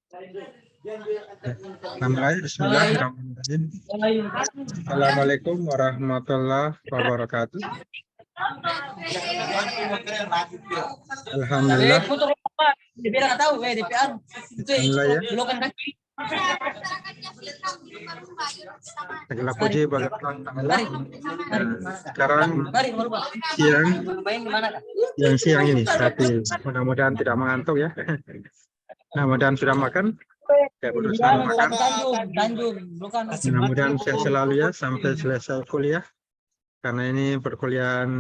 Bismillahirrahmanirrahim. Assalamualaikum warahmatullahi wabarakatuh. Alhamdulillah. Bismillah ya. Segala puji bagi Allah. Sekarang siang ini, tapi mudah-mudahan tidak mengantuk ya. Mudah-mudahan sudah makan. Ya, berusaha makan. Mudah-mudahan sehat selalu ya sampai selesai kuliah. Karena ini perkuliahan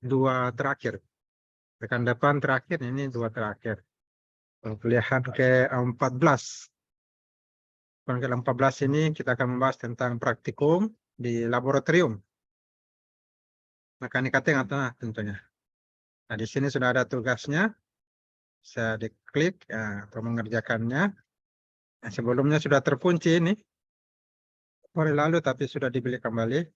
2 terakhir. Pekan depan terakhir, ini 2 terakhir. Perkuliahan ke-14. Pekan ke-14 ini kita akan membahas tentang praktikum di laboratorium. Mekanika tengah tentunya. Nah, di sini sudah ada tugasnya. Saya diklik untuk mengerjakannya. Nah, sebelumnya sudah terkunci ini. Hari lalu tapi sudah dibeli kembali.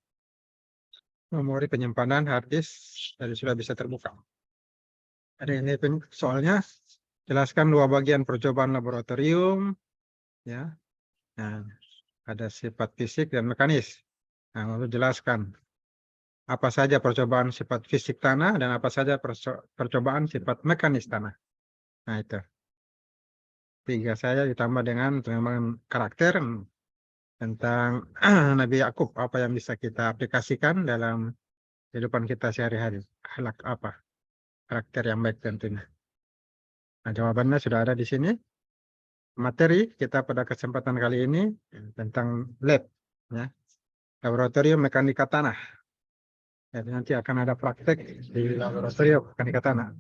Memori penyimpanan hard disk jadi sudah bisa terbuka. Ada ini soalnya jelaskan 2 bagian percobaan laboratorium ya. Nah, ada sifat fisik dan mekanis. Nah, lalu jelaskan apa saja percobaan sifat fisik tanah dan apa saja percobaan sifat mekanis tanah. Nah, itu 3 saya ditambah dengan pengembangan karakter tentang Nabi Yakub, apa yang bisa kita aplikasikan dalam kehidupan kita sehari-hari. Akhlak apa? Karakter yang baik tentunya. Nah, jawabannya sudah ada di sini. Materi kita pada kesempatan kali ini tentang lab, ya. Laboratorium mekanika tanah. Jadi nanti akan ada praktek di laboratorium mekanika tanah.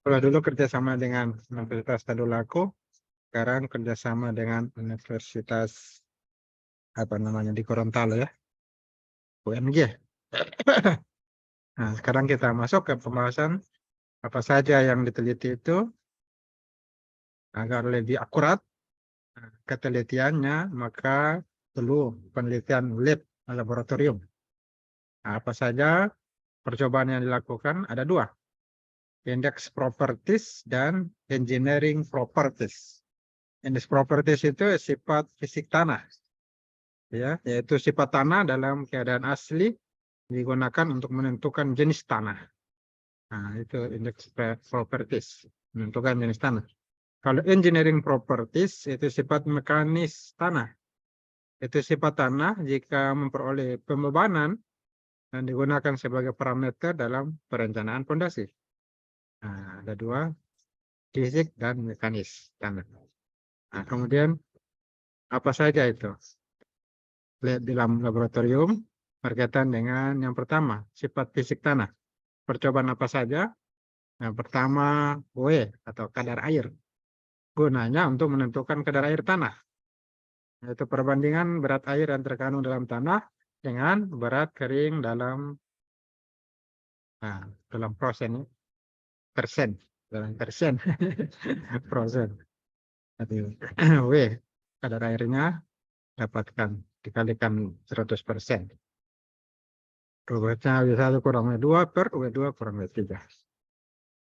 Kalau dulu kerjasama dengan Universitas Tadulako, sekarang kerjasama dengan Universitas di Gorontalo ya, UNG. Nah, sekarang kita masuk ke pembahasan apa saja yang diteliti itu agar lebih akurat ketelitiannya, maka perlu penelitian lab laboratorium. Nah, apa saja percobaan yang dilakukan? Ada 2. Index properties dan engineering properties. Index properties itu sifat fisik tanah, ya, yaitu sifat tanah dalam keadaan asli digunakan untuk menentukan jenis tanah. Nah, itu index properties, menentukan jenis tanah. Kalau engineering properties itu sifat mekanis tanah. Itu sifat tanah jika memperoleh pembebanan dan digunakan sebagai parameter dalam perencanaan fondasi. Nah, ada 2, fisik dan mekanis tanah. Nah, kemudian apa saja itu? Lihat di dalam laboratorium berkaitan dengan yang pertama, sifat fisik tanah. Percobaan apa saja? Yang pertama, W atau kadar air. Gunanya untuk menentukan kadar air tanah. Yaitu perbandingan berat air yang terkandung dalam tanah dengan berat kering dalam persen. Dalam persen. Persen. W, kadar airnya dapatkan dikalikan 100%. Ruwetnya W1 kurang W2 per W2 kurang W3.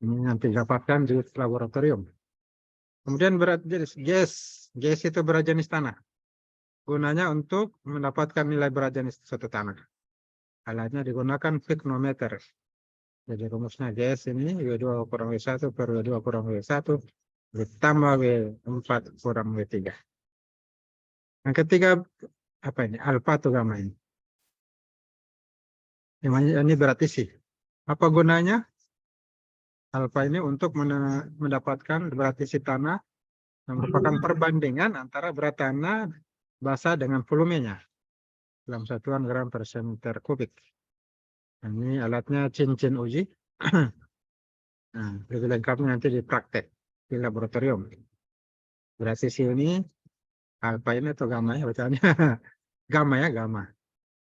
Ini nanti dapatkan di laboratorium. Kemudian berat jenis gas. Gas itu berat jenis tanah. Gunanya untuk mendapatkan nilai berat jenis suatu tanah. Alatnya digunakan piknometer. Jadi rumusnya gas ini W2 kurang W1 per W2 kurang W1 ditambah W4 kurang W3. Yang ketiga, apa ini? Alfa atau gamma ini? Ini berarti isi. Apa gunanya? Alfa ini untuk mendapatkan berat isi tanah yang merupakan perbandingan antara berat tanah basah dengan volumenya dalam satuan gram per cm kubik. Ini alatnya cincin uji. Nah, lebih lengkapnya nanti di praktek di laboratorium. Berat isi ini alfa ini atau gamma ya bacanya? Gamma ya, gamma.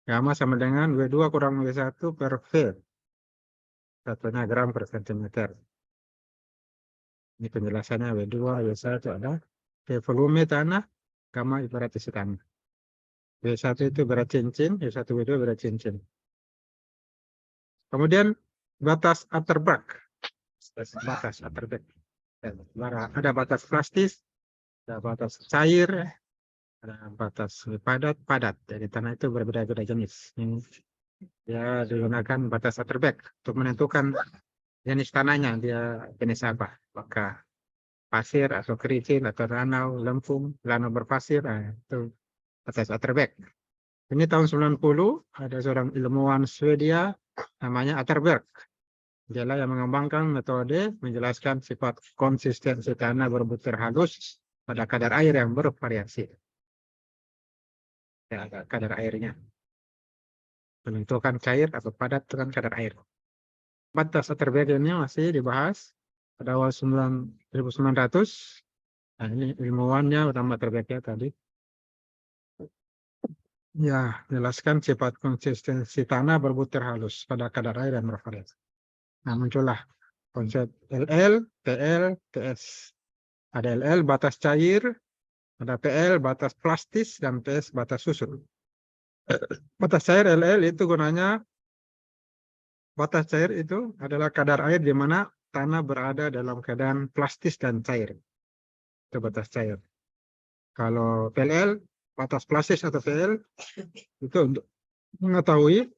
Gamma sama dengan W2 kurang W1 per V. Satunya gram per cm. Ini penjelasannya W2, W1 ada. Volume tanah, gamma ibarat isi tanah. W1 itu berat cincin, W1, W2 berat cincin. Kemudian batas Atterberg. Batas Atterberg. Ada batas plastis, ada batas cair, ada batas padat. Jadi tanah itu berbeda-beda jenis. Ini dia digunakan batas Atterberg untuk menentukan jenis tanahnya, dia jenis apa. Apakah pasir atau kerikil atau danau, lempung, danau berpasir, itu batas Atterberg. Ini tahun 90 ada seorang ilmuwan Swedia namanya Atterberg. Dialah yang mengembangkan metode menjelaskan sifat konsistensi tanah berbutir halus pada kadar air yang bervariasi. Ya, ada kadar airnya. Menentukan cair atau padat dengan kadar air. Batas Atterberg ini masih dibahas pada awal 1900. Nah, ini ilmuwannya utama Atterberg tadi. Ya, jelaskan sifat konsistensi tanah berbutir halus pada kadar air yang bervariasi. Nah, muncullah konsep LL, TL, TS. Ada LL batas cair, ada PL batas plastis, dan PS batas susut. Batas cair LL itu gunanya, batas cair itu adalah kadar air di mana tanah berada dalam keadaan plastis dan cair. Itu batas cair. Kalau PLL, batas plastis atau PL, itu untuk mengetahui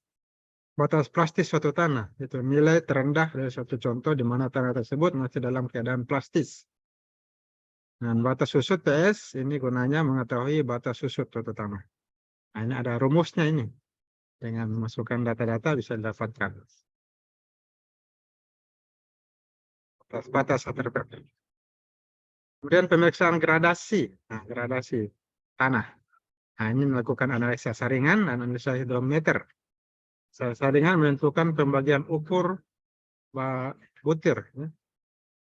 batas plastis suatu tanah. Itu nilai terendah dari suatu contoh di mana tanah tersebut masih dalam keadaan plastis. Dan batas susut PS ini gunanya mengetahui batas susut suatu tanah. Nah, ini ada rumusnya ini. Dengan memasukkan data-data bisa didapatkan. Batas Atterberg. Kemudian pemeriksaan gradasi. Nah, gradasi tanah. Nah, ini melakukan analisa saringan, analisa hidrometer. Saringan menentukan pembagian ukur butir. Ya.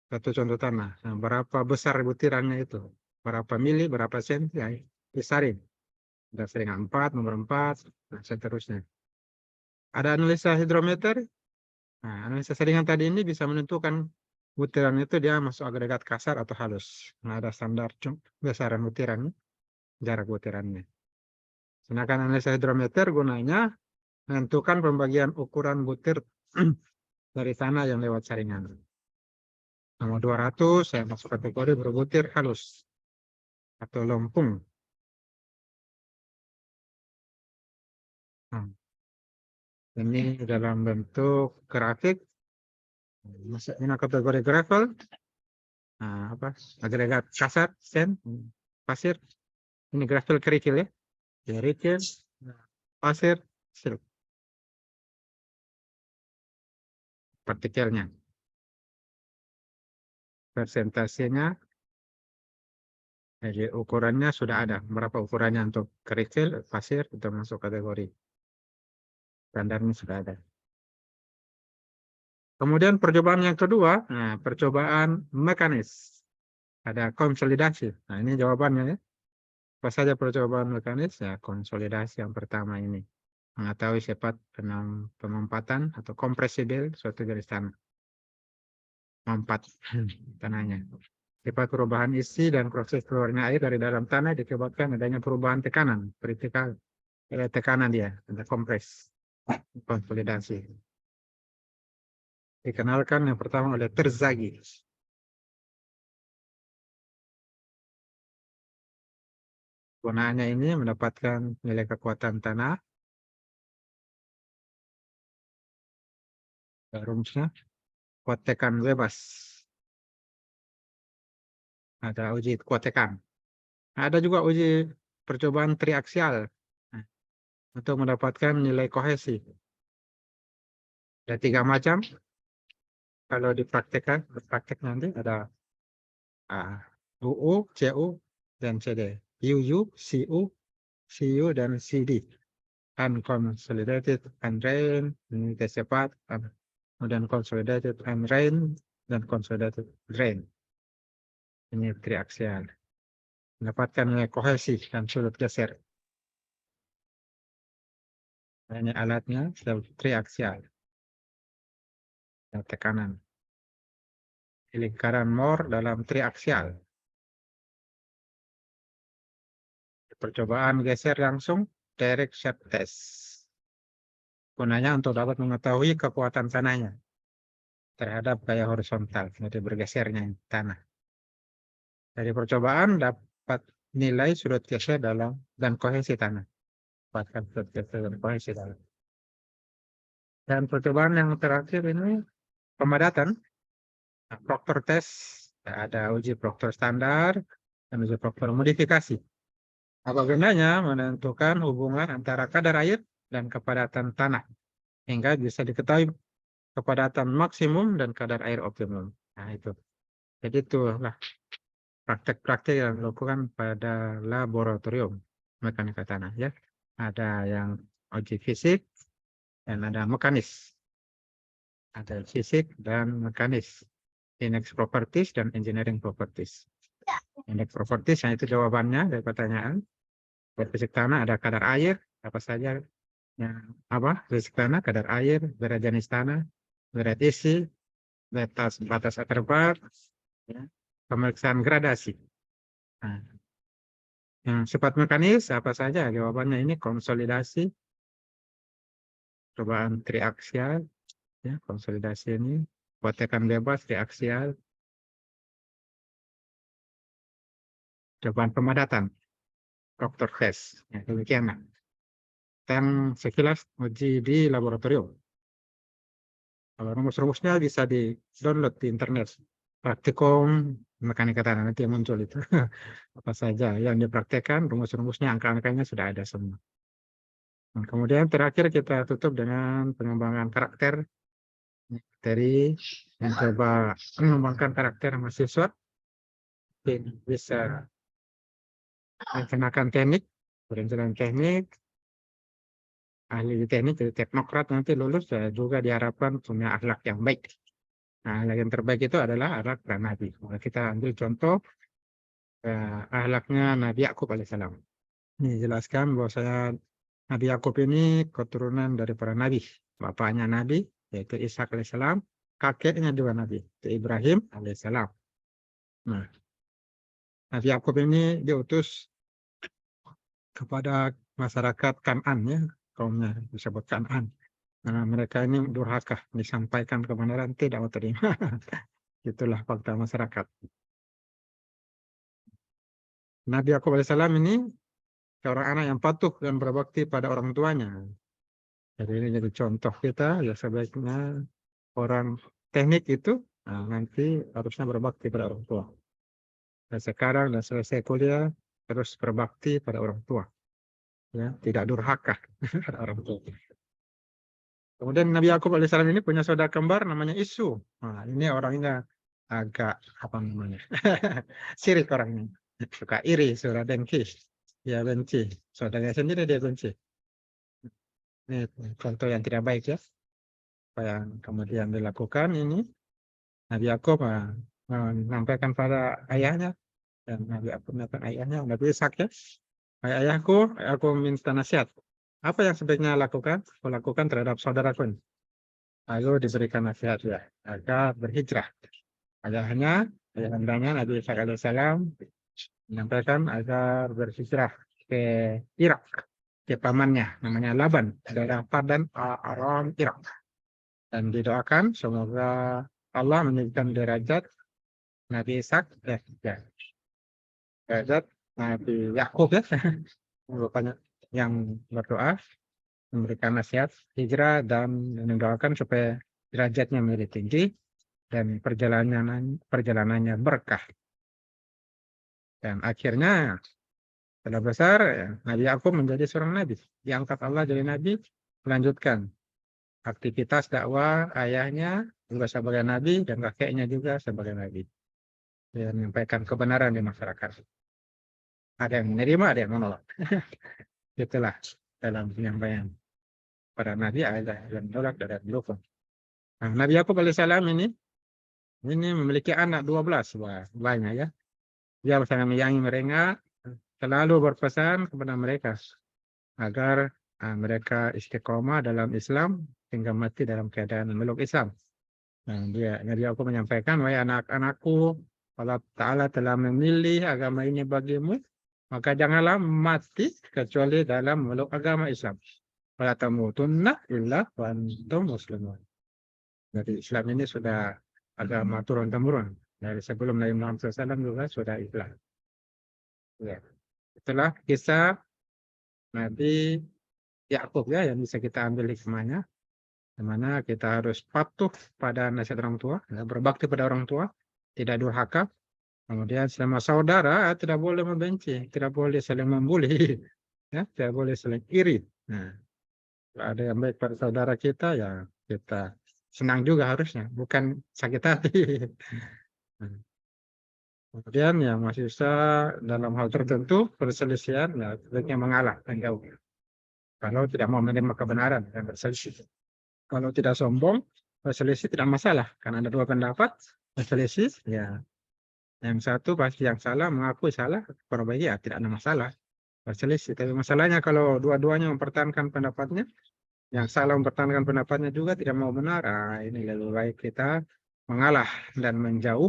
Satu contoh tanah. Nah, berapa besar butirannya itu? Berapa mili, berapa senti? Ya, disaring. Ada saringan 4, nomor 4, dan seterusnya. Ada analisa hidrometer. Nah, analisa saringan tadi ini bisa menentukan butiran itu dia masuk agregat kasar atau halus. Nah, ada standar besaran butiran, jarak butirannya. Sedangkan analisa hidrometer gunanya menentukan pembagian ukuran butir dari tanah yang lewat saringan. Nomor 200 saya masuk kategori berbutir halus atau lempung. Nah, ini dalam bentuk grafik. Ini kategori gravel. Nah, agregat kasar, sand, pasir. Ini gravel kerikil ya. Kerikil, pasir, silt. Partikelnya. Persentasenya. Jadi ukurannya sudah ada. Berapa ukurannya untuk kerikil, pasir, itu masuk kategori. Standarnya sudah ada. Kemudian percobaan yang kedua, nah, percobaan mekanis. Ada konsolidasi. Nah, ini jawabannya ya. Apa saja percobaan mekanis? Ya, konsolidasi yang pertama ini. Mengetahui sifat pemempatan atau kompresibel suatu garis tanah. Mempat tanahnya. Sifat perubahan isi dan proses keluarnya air dari dalam tanah disebabkan adanya perubahan tekanan. Vertikal tekanan dia, ada kompres. Konsolidasi. Dikenalkan yang pertama oleh Terzaghi. Gunaannya ini mendapatkan nilai kekuatan tanah. Rumusnya kuat tekan bebas. Ada uji kuat tekan. Ada juga uji percobaan triaksial. Nah, untuk mendapatkan nilai kohesi. Ada 3 macam. Kalau dipraktekkan, praktek nanti ada UU, CU, dan CD. UU, CU, CU, dan CD. Unconsolidated undrained, ini tes cepat, kemudian consolidated undrained, dan consolidated drain. Ini triaksial. Mendapatkan nilai kohesi dan sudut geser. Ini alatnya triaksial. Tekanan. Lingkaran Moore dalam triaksial. Percobaan geser langsung, direct shape test. Gunanya untuk dapat mengetahui kekuatan tanahnya terhadap gaya horizontal, jadi bergesernya tanah. Dari percobaan dapat nilai sudut geser dalam dan kohesi tanah. Dapatkan sudut geser dan kohesi tanah. Dan percobaan yang terakhir ini pemadatan. Nah, Proctor test, ada uji Proctor standar dan uji Proctor modifikasi. Apa gunanya? Menentukan hubungan antara kadar air dan kepadatan tanah hingga bisa diketahui kepadatan maksimum dan kadar air optimum. Nah itu. Jadi itulah praktek-praktek yang dilakukan pada laboratorium mekanika tanah ya. Ada yang uji fisik dan ada mekanis. Ada fisik dan mekanis. Index properties dan engineering properties. Index properties yang itu jawabannya dari pertanyaan. Buat fisik tanah ada kadar air apa saja yang fisik tanah, kadar air, berat jenis tanah, berat isi, batas aterbat, ya, pemeriksaan gradasi. Nah, yang sifat mekanis apa saja? Jawabannya ini konsolidasi, cobaan triaksial, ya, konsolidasi ini, buat tekan bebas triaksial, cobaan pemadatan, Proctor test, ya, demikian. Dan sekilas uji di laboratorium. Kalau rumus-rumusnya bisa di-download di internet. Praktikum mekanika tanah nanti yang muncul itu. Apa saja yang dipraktekkan, rumus-rumusnya, angka-angkanya sudah ada semua. Nah, kemudian terakhir kita tutup dengan pengembangan karakter. Dari mencoba mengembangkan karakter mahasiswa. Bisa menggunakan teknik, perencanaan teknik, ahli di teknik, jadi teknokrat nanti lulus juga diharapkan punya akhlak yang baik. Nah, akhlak yang terbaik itu adalah akhlak para nabi. Nah, kita ambil contoh akhlaknya Nabi Yakub alaihissalam. Ini jelaskan bahwa Nabi Yakub ini keturunan dari para nabi. Bapaknya nabi, yaitu Ishak alaihissalam. Kakeknya dua nabi, yaitu Ibrahim alaihissalam. Nah, Nabi Yakub ini diutus kepada masyarakat Kan'an, ya, kaumnya disebut Kan'an. Nah, mereka ini durhaka, disampaikan kebenaran tidak mau terima. Itulah fakta masyarakat. Nabi Yakub alaihissalam ini seorang anak yang patuh dan berbakti pada orang tuanya. Jadi ini jadi contoh kita, ya sebaiknya orang teknik itu nanti harusnya berbakti pada orang tua. Dan sekarang dan selesai kuliah terus berbakti pada orang tua, ya, tidak durhaka pada orang tua. Kemudian Nabi Yakub alaihissalam ini punya saudara kembar namanya Isu. Nah, ini orangnya agak apa namanya sirik orangnya, suka iri, suka dengki, ya benci. Saudaranya sendiri dia benci. Ini contoh yang tidak baik ya. Apa yang kemudian dilakukan ini Nabi Yakub menyampaikan pada ayahnya, dan Nabi Yakub menyampaikan ayahnya, Nabi Ishak ya, ayahku, aku minta nasihat. Apa yang sebaiknya lakukan? Aku lakukan terhadap saudaraku ini. Lalu diberikan nasihat ya, agar berhijrah. Ayahnya Nabi Ishak alaihissalam menyampaikan agar berhijrah ke Irak, ke pamannya namanya Laban, daerah Padan Aram, Irak. Dan didoakan semoga Allah meninggikan derajat Nabi Ishak, derajat Nabi Yakub ya, bapaknya yang berdoa memberikan nasihat hijrah dan mendoakan supaya derajatnya menjadi tinggi dan perjalanannya berkah. Dan akhirnya setelah besar ya, Nabi Yakub menjadi seorang nabi, diangkat Allah jadi nabi, melanjutkan aktivitas dakwah ayahnya juga sebagai nabi dan kakeknya juga sebagai nabi. Dia menyampaikan kebenaran di masyarakat. Ada yang menerima, ada yang menolak. Itulah dalam penyampaian pada nabi, ada yang menolak, ada yang mendukung. Nah, Nabi Yakub alaihissalam ini memiliki anak 12, wah, banyak ya. Dia sangat menyayangi mereka, selalu berpesan kepada mereka agar mereka istiqomah dalam Islam hingga mati dalam keadaan memeluk Islam. Nah, Nabi Yakub menyampaikan, wahai anak-anakku, Allah Ta'ala telah memilih agama ini bagimu, maka janganlah mati kecuali dalam memeluk agama Islam. Wala tamutunna illa wa antum muslimun. Jadi Islam ini sudah agama turun-temurun Dari sebelum Nabi Muhammad SAW juga sudah Islam. Ya. Itulah kisah Nabi Yakub ya yang bisa kita ambil hikmahnya, di mana kita harus patuh pada nasihat orang tua, ya, berbakti pada orang tua, tidak durhaka. Kemudian selama saudara tidak boleh membenci, tidak boleh saling membuli, ya, tidak boleh saling iri. Nah, kalau ada yang baik pada saudara kita, ya kita senang juga harusnya, bukan sakit hati. Nah, kemudian yang masih bisa dalam hal tertentu perselisihan, ya sebaiknya mengalah dan jauh. Kalau tidak mau menerima kebenaran dan berselisih. Kalau tidak sombong, berselisih tidak masalah. Karena ada dua pendapat, berselisih, ya yang satu pasti yang salah, mengakui salah, perbaiki, ya tidak ada masalah. Berselisih. Tapi masalahnya kalau dua-duanya mempertahankan pendapatnya, yang salah mempertahankan pendapatnya juga tidak mau benar, ini lebih baik kita mengalah dan menjauh,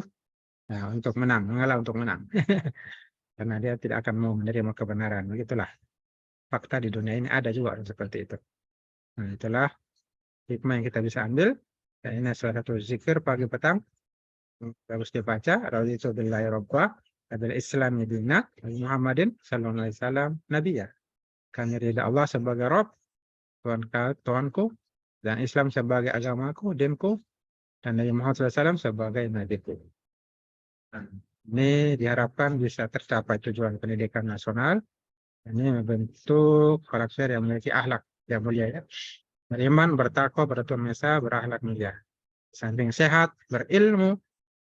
ya, untuk menang, mengalah untuk menang. Karena dia tidak akan mau menerima kebenaran. Begitulah. Fakta di dunia ini ada juga orang seperti itu. Nah, itulah hikmah yang kita bisa ambil. Dan ini salah satu zikir pagi petang. Bagus dibaca. Raditu billahi rabbah. Adalah Islam dina. Muhammadin sallallahu alaihi wasallam nabiyya. Kami ridha Allah sebagai Rabb, Tuhanku, dan Islam sebagai agamaku, dinku, dan Nabi Muhammad SAW sebagai nabiku. Nah, ini diharapkan bisa tercapai tujuan pendidikan nasional. Ini membentuk karakter yang memiliki akhlak yang mulia, ya. Beriman, bertakwa, bertuhan Esa, berakhlak mulia. Samping sehat, berilmu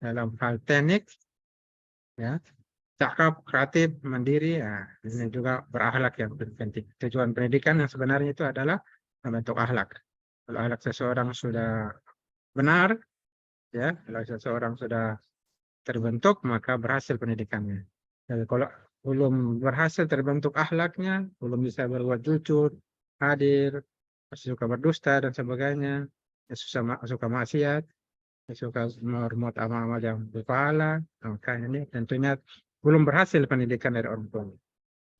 dalam hal teknik, ya, cakap, kreatif, mandiri, ya, ini juga berakhlak yang penting. Tujuan pendidikan yang sebenarnya itu adalah membentuk akhlak. Kalau akhlak seseorang sudah benar, ya, kalau seseorang sudah terbentuk, maka berhasil pendidikannya. Jadi kalau belum berhasil terbentuk akhlaknya, belum bisa berbuat jujur, hadir, masih suka berdusta dan sebagainya, ya suka maksiat, ya suka meremut amal-amal yang berpahala, maka ini tentunya belum berhasil pendidikan dari orang tua.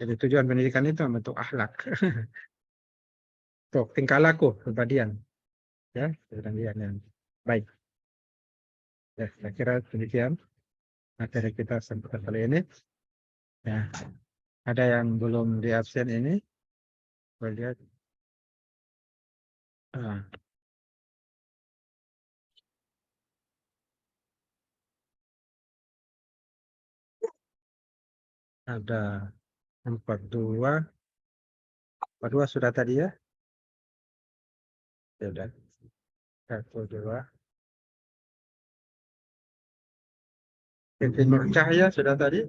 Jadi tujuan pendidikan itu membentuk akhlak, untuk tingkah laku, kepribadian, ya, kepribadian yang baik. Ya, saya kira demikian materi kita sampai kali ini. Ya, ada yang belum di absen ini, saya lihat. Ada 42 sudah tadi ya. Sudah 1, 2. Siti Nur Cahaya sudah tadi.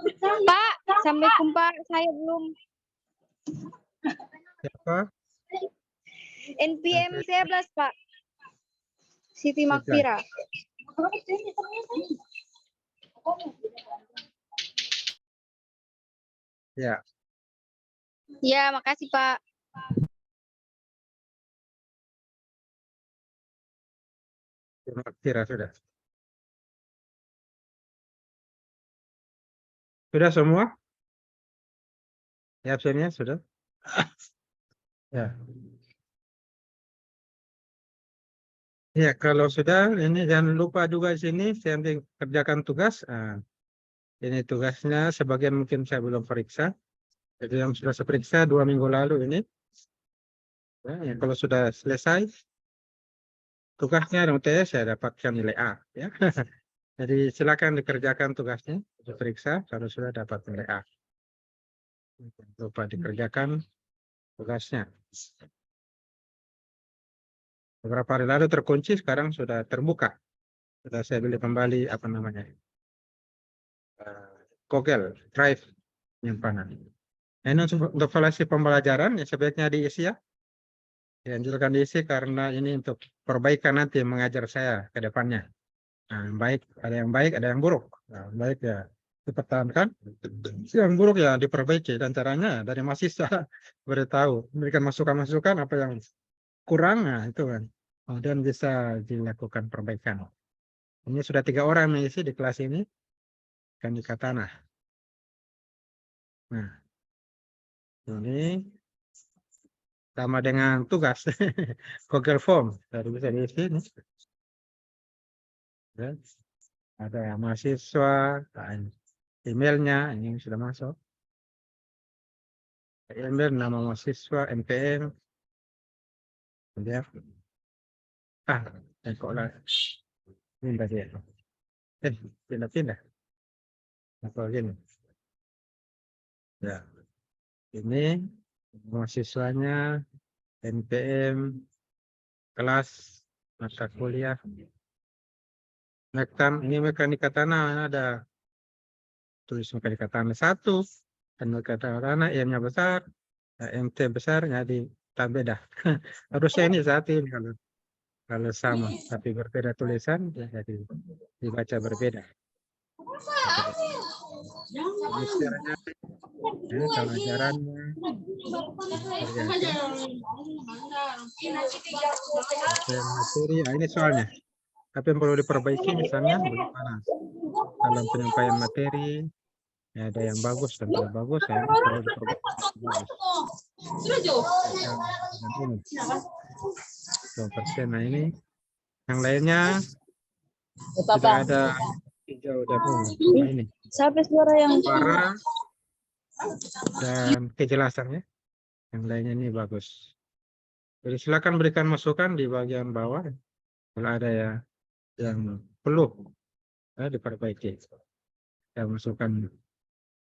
Pak, Assalamualaikum Pak, saya belum. Siapa? NPM 13 Pak. Siti Makfira. Ya, Ya, makasih Pak. terima kasih sudah. Sudah semua? Ya, absennya sudah. Ya. Ya, kalau sudah, ini jangan lupa juga di sini, saya kerjakan tugas. Ini tugasnya sebagian mungkin saya belum periksa. Jadi yang sudah saya periksa 2 minggu lalu ini. Ya, kalau sudah selesai, tugasnya dan UTS saya dapatkan nilai A. Ya. Jadi silakan dikerjakan tugasnya, diperiksa kalau sudah dapat nilai A. Jangan lupa dikerjakan tugasnya. Beberapa hari lalu terkunci, sekarang sudah terbuka. Sudah saya beli kembali apa namanya, Google Drive penyimpanan. Nah, ini untuk evaluasi pembelajaran ya sebaiknya diisi ya. Dianjurkan diisi karena ini untuk perbaikan nanti mengajar saya ke depannya. Nah, ada yang baik, ada yang buruk. Nah, baik ya dipertahankan, yang buruk ya diperbaiki, dan caranya dari mahasiswa beritahu, memberikan masukan-masukan apa yang kurang, nah itu kan. Kemudian bisa dilakukan perbaikan. Ini sudah 3 orang mengisi di kelas ini, kan di Katana. Nah, ini sama dengan tugas Google Form, dari bisa diisi nih. Ya. Ada yang mahasiswa, emailnya ini sudah masuk. Email nama mahasiswa, NPM. Ya. Kok lah. Ini tadi ya. Pindah-pindah. Apa gini? Ya. Ini mahasiswanya, NPM, kelas, mata kuliah. Ini mekanika tanah ada tulis mekanika tanah 1 dan mekanika tanah M-nya besar, MT besar jadi tak beda. Harusnya ini saat ini kalau sama tapi berbeda tulisan ya jadi dibaca berbeda. Misalnya kalau ajarannya materi, ini soalnya. Tapi yang perlu diperbaiki misalnya bagaimana dalam penyampaian materi, ya ada yang bagus dan tidak bagus, ya ini perlu diperbaiki. Bagus. Nah ini yang lainnya tidak ada hijau dan ungu. Nah, ini Siapa suara yang suara dan kejelasannya. Yang lainnya ini bagus. Jadi silakan berikan masukan di bagian bawah kalau ada ya yang perlu diperbaiki. Ya, masukan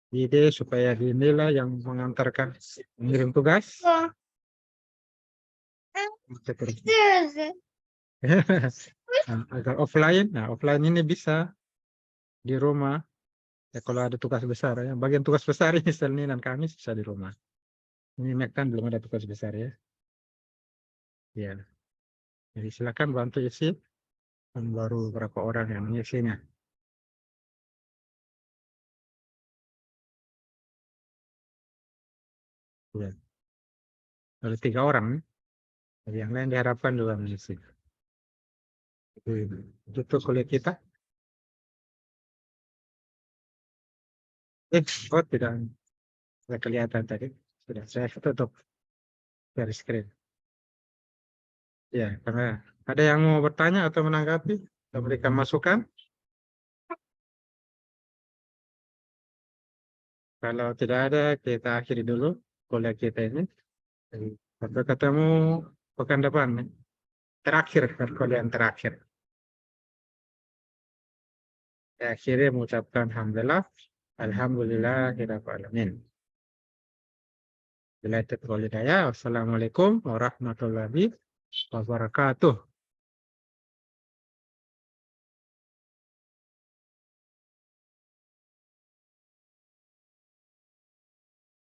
ide supaya dinilai yang mengantarkan mengirim tugas. Agar offline, nah offline ini bisa di rumah. Ya kalau ada tugas besar ya, bagian tugas besar ini Senin dan Kamis bisa di rumah. Ini Mac kan belum ada tugas besar ya. Ya. Jadi silakan bantu isi. Dan baru berapa orang yang mengisinya. Ya. Ada 3 orang. Jadi yang lain diharapkan juga mengisi. Itu kuliah kita. Tidak kelihatan tadi. Sudah saya tutup dari screen. Ya, karena ada yang mau bertanya atau menanggapi, atau berikan masukan. Kalau tidak ada, kita akhiri dulu kuliah kita ini. Sampai ketemu pekan depan. Terakhir, kuliah yang terakhir. Saya akhiri mengucapkan alhamdulillah. Alhamdulillahirabbil alamin. Wassalamualaikum warahmatullahi wabarakatuh.